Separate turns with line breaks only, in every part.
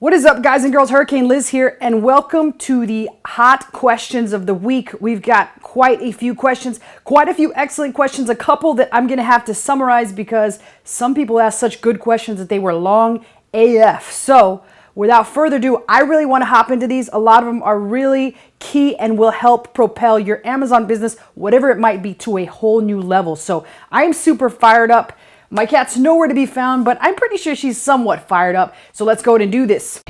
What is up, guys and girls? Hurricane Liz here, and welcome to the hot questions of the week. We've got quite a few questions, quite a few excellent questions, a couple that I'm going to have to summarize because some people asked such good questions that they were long AF. So without further ado, I really want to hop into these. A lot of them are really key and will help propel your Amazon business, whatever it might be, to a whole new level. So I'm super fired up. My cat's nowhere to be found, but I'm pretty sure she's somewhat fired up. So let's go ahead and do this.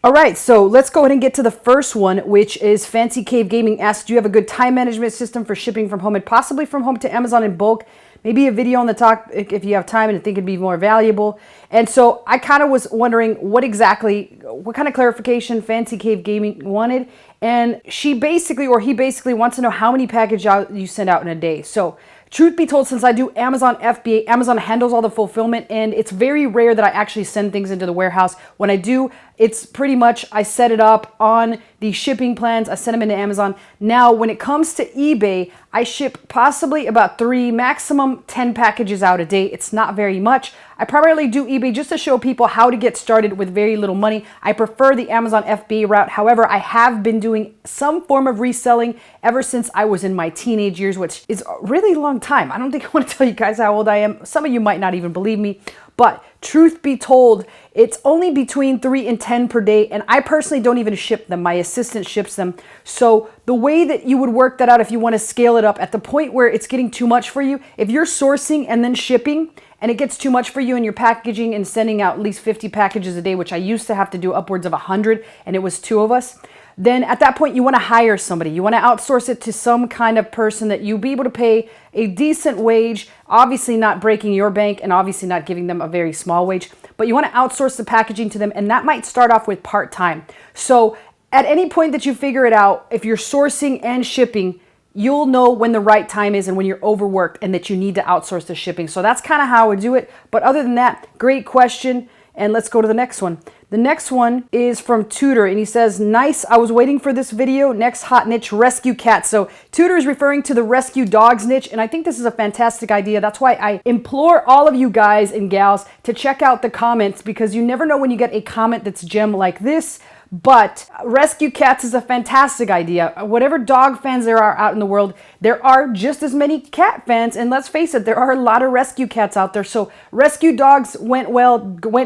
All right, so let's go ahead and get to the first one, which is Fancy Cave Gaming asks, do you have a good time management system for shipping from home and possibly from home to Amazon in bulk? Maybe a video on the topic if you have time and think it'd be more valuable. And so I kind of was wondering what kind of clarification Fancy Cave Gaming wanted. And he basically wants to know how many packages you send out in a day. So truth be told, since I do Amazon FBA, Amazon handles all the fulfillment, and it's very rare that I actually send things into the warehouse. When I do, it's pretty much I set it up on the shipping plans. I send them into Amazon. Now, when it comes to eBay, I ship possibly about 3, maximum 10 packages out a day. It's not very much. I primarily do eBay just to show people how to get started with very little money. I prefer the Amazon FBA route. However, I have been doing some form of reselling ever since I was in my teenage years, which is a really long time. I don't think I want to tell you guys how old I am. Some of you might not even believe me. But truth be told, it's only between 3 and 10 per day, and I personally don't even ship them. My assistant ships them. So the way that you would work that out if you want to scale it up at the point where it's getting too much for you, if you're sourcing and then shipping and it gets too much for you and you're packaging and sending out at least 50 packages a day, which I used to have to do upwards of 100, and it was 2 of us, then at that point you want to hire somebody. You want to outsource it to some kind of person that you'll be able to pay a decent wage, obviously not breaking your bank and obviously not giving them a very small wage, but you want to outsource the packaging to them, and that might start off with part-time. So at any point that you figure it out, if you're sourcing and shipping, you'll know when the right time is and when you're overworked and that you need to outsource the shipping. So that's kind of how I would do it. But other than that, great question. And let's go to the next one. The next one is from Tudor, and he says, nice, I was waiting for this video. Next hot niche, rescue cats. So Tudor is referring to the rescue dogs niche, and I think this is a fantastic idea. That's why I implore all of you guys and gals to check out the comments, because you never know when you get a comment that's gem like this. But rescue cats is a fantastic idea. Whatever dog fans there are out in the world, there are just as many cat fans. And let's face it, there are a lot of rescue cats out there. So rescue dogs went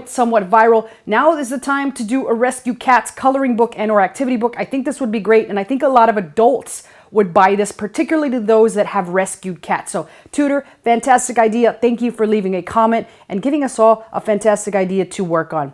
somewhat viral. Now is the time to do a rescue cats coloring book and or activity book. I think this would be great. And I think a lot of adults would buy this, particularly to those that have rescued cats. So Tudor, fantastic idea. Thank you for leaving a comment and giving us all a fantastic idea to work on.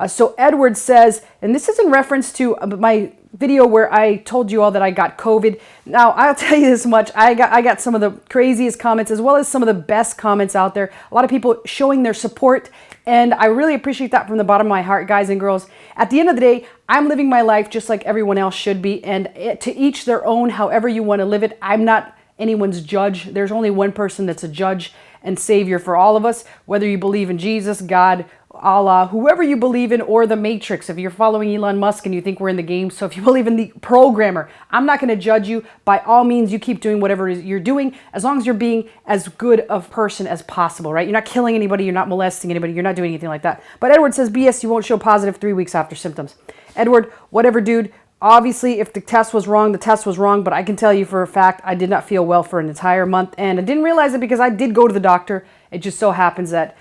So Edward says, and this is in reference to my video where I told you all that I got COVID. Now, I'll tell you this much. I got some of the craziest comments as well as some of the best comments out there. A lot of people showing their support, and I really appreciate that from the bottom of my heart, guys and girls. At the end of the day, I'm living my life just like everyone else should be, and to each their own, however you want to live it. I'm not anyone's judge. There's only one person that's a judge and savior for all of us, whether you believe in Jesus, God, Allah, whoever you believe in, or the Matrix. If you're following Elon Musk and you think we're in the game, so if you believe in the programmer, I'm not going to judge you. By all means, you keep doing whatever it is you're doing, as long as you're being as good of a person as possible, right? You're not killing anybody, you're not molesting anybody, you're not doing anything like that. But Edward says, BS, you won't show positive 3 weeks after symptoms. Edward, whatever, dude. Obviously, if the test was wrong, the test was wrong, but I can tell you for a fact I did not feel well for an entire month, and I didn't realize it because I did go to the doctor. It just so happens that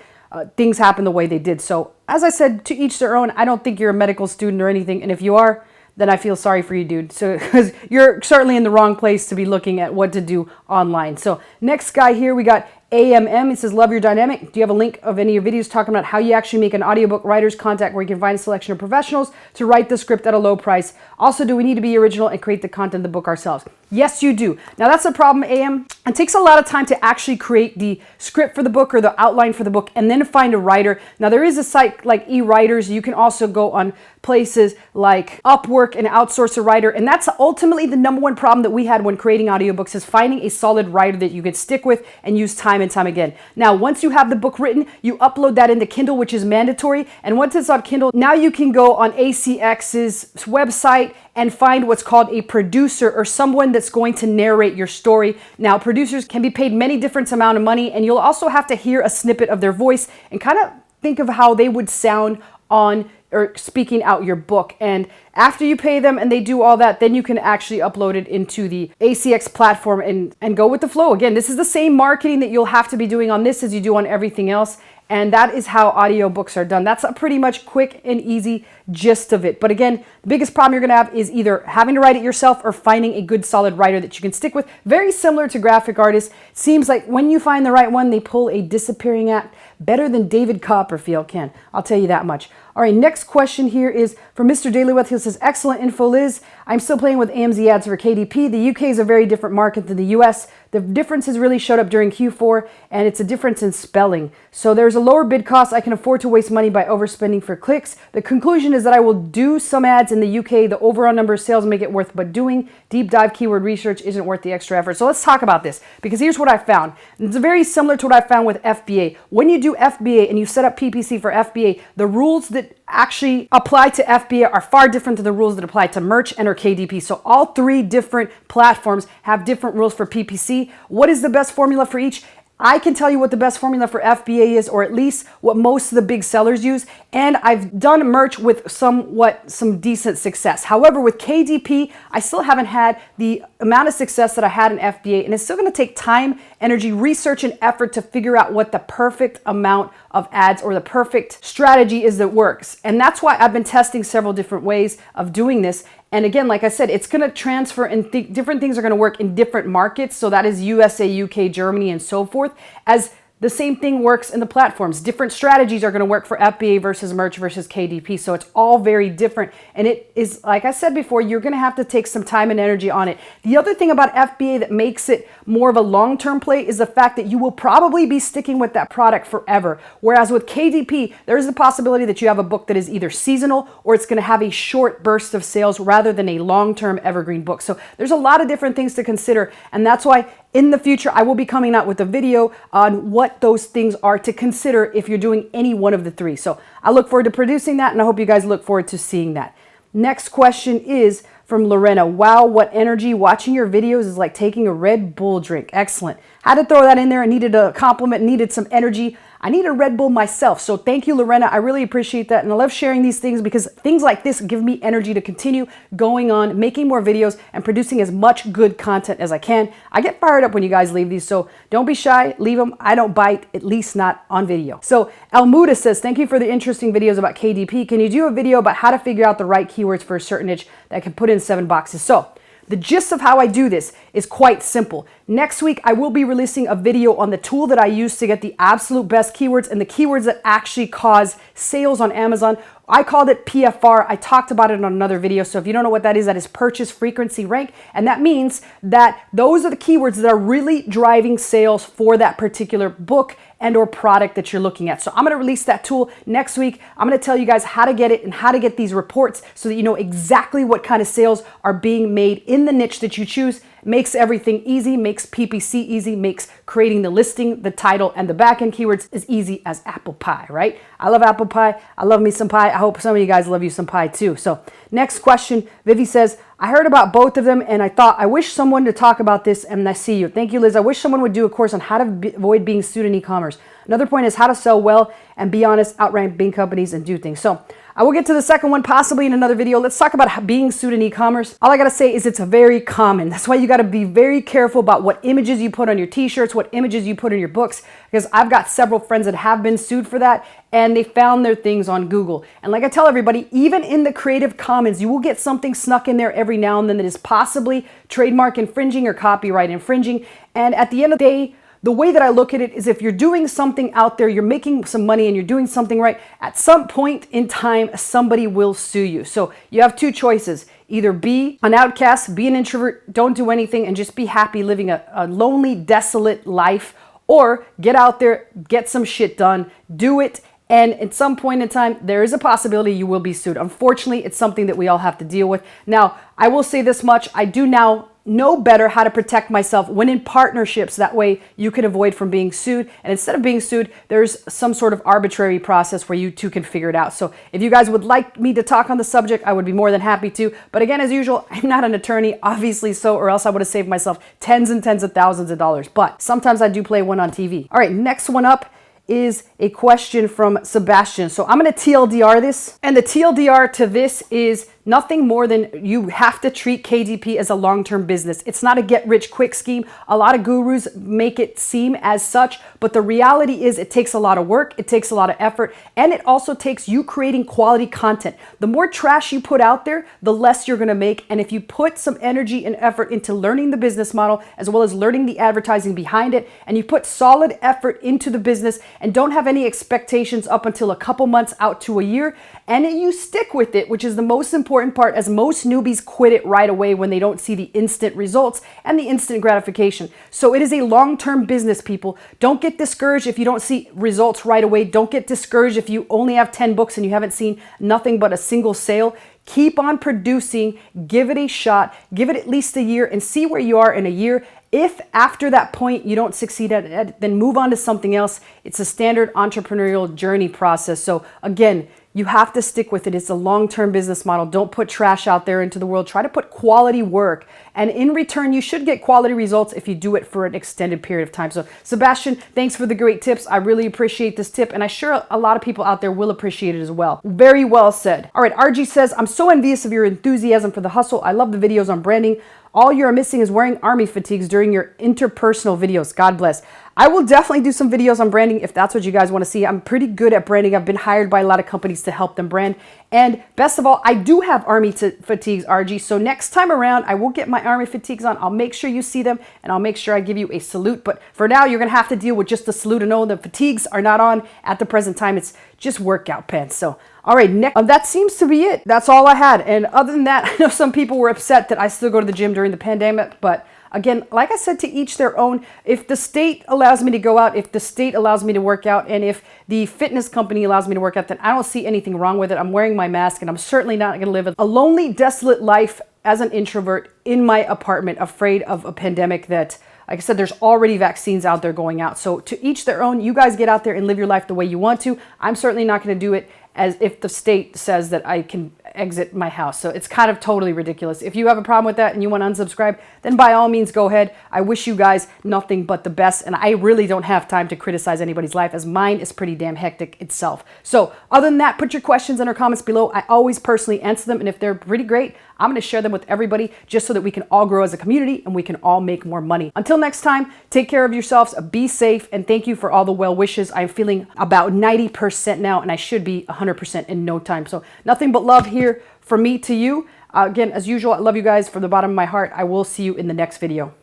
things happen the way they did. So, as I said, to each their own. I don't think you're a medical student or anything, and if you are, then I feel sorry for you, dude. So, because you're certainly in the wrong place to be looking at what to do online. So, next guy here, we got AMM. He says, love your dynamic. Do you have a link of any of your videos talking about how you actually make an audiobook writer's contact where you can find a selection of professionals to write the script at a low price? Also, do we need to be original and create the content of the book ourselves? Yes, you do. Now, that's the problem, AM. It takes a lot of time to actually create the script for the book or the outline for the book and then find a writer. Now, there is a site like eWriters. You can also go on places like Upwork and outsource a writer. And that's ultimately the number one problem that we had when creating audiobooks, is finding a solid writer that you can stick with and use time and time again. Now, once you have the book written, you upload that into Kindle, which is mandatory. And once it's on Kindle, now you can go on ACX's website and find what's called a producer, or someone that's going to narrate your story. Now, producers can be paid many different amount of money, and you'll also have to hear a snippet of their voice and kind of think of how they would sound on or speaking out your book. And after you pay them and they do all that, then you can actually upload it into the ACX platform and go with the flow. Again, this is the same marketing that you'll have to be doing on this as you do on everything else. And that is how audiobooks are done. That's a pretty much quick and easy gist of it. But again, the biggest problem you're going to have is either having to write it yourself or finding a good solid writer that you can stick with. Very similar to graphic artists. Seems like when you find the right one, they pull a disappearing act better than David Copperfield can. I'll tell you that much. All right, next question here is from Mr. Dailyweth. He says, excellent info, Liz. I'm still playing with AMZ ads for KDP. The UK is a very different market than the US. The differences really showed up during Q4, and it's a difference in spelling. So there's a lower bid cost. I can afford to waste money by overspending for clicks. The conclusion is that I will do some ads in the UK. The overall number of sales make it worth, but doing deep dive keyword research isn't worth the extra effort. So let's talk about this, because here's what I found. It's very similar to what I found with FBA. When you do FBA and you set up PPC for FBA, the rules that actually apply to FBA are far different than the rules that apply to merch and or KDP. So all three different platforms have different rules for PPC. What is the best formula for each? I can tell you what the best formula for FBA is, or at least what most of the big sellers use. And I've done merch with some decent success. However, with KDP, I still haven't had the amount of success that I had in FBA. And it's still going to take time, energy, research, and effort to figure out what the perfect amount of ads or the perfect strategy is that works. And that's why I've been testing several different ways of doing this. And again, like I said, it's going to transfer and different things are going to work in different markets. So that is USA, UK, Germany, and so forth. As the same thing works in the platforms. Different strategies are going to work for FBA versus merch versus KDP. So it's all very different. And it is, like I said before, you're going to have to take some time and energy on it. The other thing about FBA that makes it more of a long-term play is the fact that you will probably be sticking with that product forever. Whereas with KDP, there is a possibility that you have a book that is either seasonal or it's going to have a short burst of sales rather than a long-term evergreen book. So there's a lot of different things to consider. And that's why in the future, I will be coming out with a video on what those things are to consider if you're doing any one of the three. So I look forward to producing that, and I hope you guys look forward to seeing that. Next question is from Lorena. Wow, what energy. Watching your videos is like taking a Red Bull drink. Excellent. Had to throw that in there. I needed a compliment, needed some energy. I need a Red Bull myself. So thank you, Lorena. I really appreciate that. And I love sharing these things because things like this give me energy to continue going on, making more videos and producing as much good content as I can. I get fired up when you guys leave these. So don't be shy. Leave them. I don't bite, at least not on video. So Almuda says, thank you for the interesting videos about KDP. Can you do a video about how to figure out the right keywords for a certain niche that I can put in 7 boxes? So the gist of how I do this is quite simple. Next week, I will be releasing a video on the tool that I use to get the absolute best keywords and the keywords that actually cause sales on Amazon. I called it PFR. I talked about it on another video. So if you don't know what that is purchase frequency rank. And that means that those are the keywords that are really driving sales for that particular book and or product that you're looking at. So I'm going to release that tool next week. I'm going to tell you guys how to get it and how to get these reports so that you know exactly what kind of sales are being made in the niche that you choose. Makes everything easy, makes PPC easy, makes creating the listing, the title, and the backend keywords as easy as apple pie, right? I love apple pie. I love me some pie. I hope some of you guys love you some pie too. So next question, Vivi says, I heard about both of them and I thought, I wish someone to talk about this, and I see you. Thank you, Liz. I wish someone would do a course on how to avoid being sued in e-commerce. Another point is how to sell well and be honest, outrank big companies and do things. So I will get to the second one possibly in another video. Let's talk about being sued in e-commerce. All I got to say is it's very common. That's why you got to be very careful about what images you put on your t-shirts, what images you put in your books, because I've got several friends that have been sued for that and they found their things on Google. And like I tell everybody, even in the Creative Commons, you will get something snuck in there every now and then that is possibly trademark infringing or copyright infringing. And at the end of the day, the way that I look at it is if you're doing something out there, you're making some money and you're doing something right, at some point in time, somebody will sue you. So you have two choices. Either be an outcast, be an introvert, don't do anything, and just be happy living a lonely, desolate life, or get out there, get some shit done, do it, and at some point in time, there is a possibility you will be sued. Unfortunately, it's something that we all have to deal with. Now, I will say this much. I do now know better how to protect myself when in partnerships. That way you can avoid from being sued. And instead of being sued, there's some sort of arbitrary process where you two can figure it out. So if you guys would like me to talk on the subject, I would be more than happy to. But again, as usual, I'm not an attorney, obviously so, or else I would have saved myself tens and tens of thousands of dollars. But sometimes I do play one on TV. All right, next one up is a question from Sebastian. So I'm going to TLDR this. And the TLDR to this is nothing more than you have to treat KDP as a long-term business. It's not a get-rich-quick scheme. A lot of gurus make it seem as such, but the reality is it takes a lot of work, it takes a lot of effort, and it also takes you creating quality content. The more trash you put out there, the less you're gonna make. And if you put some energy and effort into learning the business model, as well as learning the advertising behind it, and you put solid effort into the business and don't have any expectations up until a couple months out to a year, and you stick with it, which is the most important part, as most newbies quit it right away when they don't see the instant results and the instant gratification. So it is a long-term business, people. Don't get discouraged if you don't see results right away. Don't get discouraged if you only have 10 books and you haven't seen nothing but a single sale. Keep on producing, give it a shot, give it at least a year and see where you are in a year. If after that point you don't succeed at it, then move on to something else. It's a standard entrepreneurial journey process. So again, you have to stick with it. It's a long-term business model. Don't put trash out there into the world. Try to put quality work. And in return, you should get quality results if you do it for an extended period of time. So Sebastian, thanks for the great tips. I really appreciate this tip. And I'm sure a lot of people out there will appreciate it as well. Very well said. All right, RG says, I'm so envious of your enthusiasm for the hustle. I love the videos on branding. All you're missing is wearing army fatigues during your interpersonal videos. God bless. I will definitely do some videos on branding if that's what you guys want to see. I'm pretty good at branding. I've been hired by a lot of companies to help them brand. And best of all, I do have army fatigues, RG. So next time around, I will get my army fatigues on. I'll make sure you see them and I'll make sure I give you a salute. But for now, you're going to have to deal with just the salute and know the fatigues are not on at the present time. It's just workout pants. So, all right, next, that seems to be it. That's all I had. And other than that, I know some people were upset that I still go to the gym during the pandemic, but again, like I said, to each their own. If the state allows me to go out, if the state allows me to work out, and if the fitness company allows me to work out, then I don't see anything wrong with it. I'm wearing my mask, and I'm certainly not going to live a lonely, desolate life as an introvert in my apartment, afraid of a pandemic that, like I said, there's already vaccines out there going out. So to each their own. You guys get out there and live your life the way you want to. I'm certainly not going to do it as if the state says that I can exit my house. So it's kind of totally ridiculous. If you have a problem with that and you want to unsubscribe, then by all means go ahead. I wish you guys nothing but the best, and I really don't have time to criticize anybody's life, as mine is pretty damn hectic itself. So other than that, put your questions in our comments below. I always personally answer them, and if they're pretty great, I'm going to share them with everybody just so that we can all grow as a community and we can all make more money. Until next time, take care of yourselves, be safe, and thank you for all the well wishes. I'm feeling about 90% now, and I should be 100% in no time. So nothing but love here from me to you. Again, as usual, I love you guys from the bottom of my heart. I will see you in the next video.